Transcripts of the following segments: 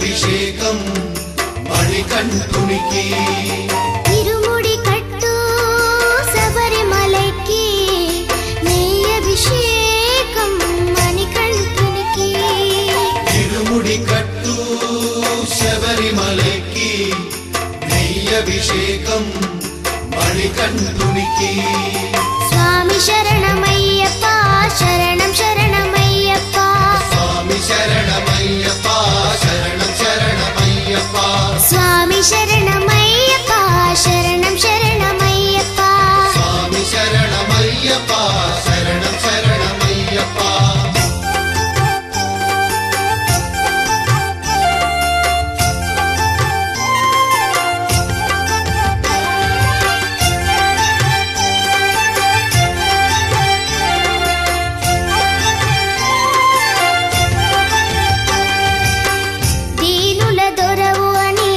అభిషేకం మణికంఠునికి తిరుముడి కట్టు శబరిమలకి నెయ్యి అభిషేకం మణికంఠునికి తిరుముడి కట్టు శబరిమలకి నెయ్యి అభిషేకం మణికంఠునికి స్వామి శరణమయ్యప్ప శరణం శరణమయ్యప్ప స్వామి శరణమయ్యప్ప శరణం శరణమయ్యప్ప స్వామి శరణమయ్యప్ప శరణం శరణమయ్యప్ప స్వామి శరణమయ్యప్ప శరణం శరణమయ్యప్ప దీనుల దొరవు అని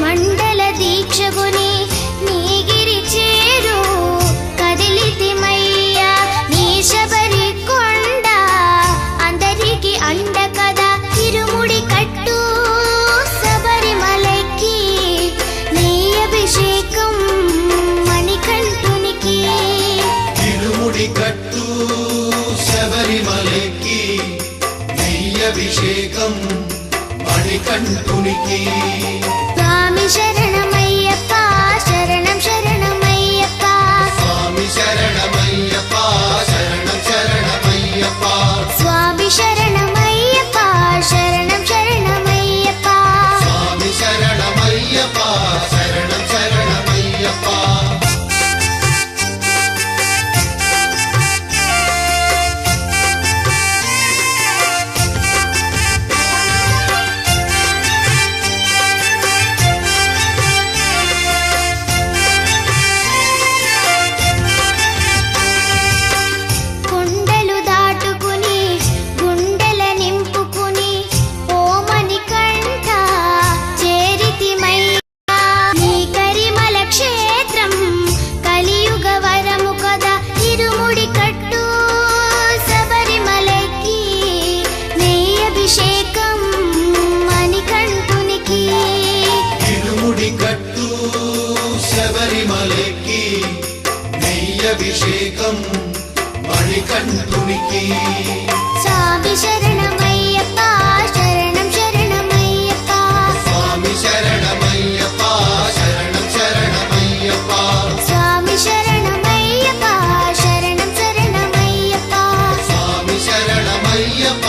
మండల దీక్షగుని నీగిరి చేరు కదిలితిమయ్యా నీ శబరి కొండ అందరికి అండ కదా తిరుముడి కట్టు శబరిమలకి నెయ్యి అభిషేకం మణికంఠునికి తిరుముడి కట్టు శబరిమలకి నెయ్యి అభిషేకం మణికంఠునికి స్వామి శరణమయ్యప్ప శరణం శరణమయ్యప్ప స్వామి శరణమయ్యప్ప శరణం శరణమయ్యప్ప స్వామి శరణమయ్యప్ప శరణం శరణమయ్యప్ప స్వామి శరణమయ్యప్ప శరణం శరణమయ్యప్ప కొండలు దాటుకుని గుండెల నింపుకుని ఓమని కంఠ చేరితిమయ్యా నీ కరిమల క్షేత్రం కలియుగ వరము కదా తిరుముడి కట్టు శబరిమలకి నెయ్యి అభిషేకం మణికంఠునికి తిరుముడి కట్టు శబరిమలకి నెయ్యి అభిషేకం మణికంఠునికి స్వామి శరణమయ్యప్ప శరణం శరణమయ్యప్ప స్వామి శరణమయ్యప్ప శరణం శరణమయ్యప్ప స్వామి శరణమయ్యప్ప శరణం శరణమయ్యప్ప స్వామి శరణమయ్యప్ప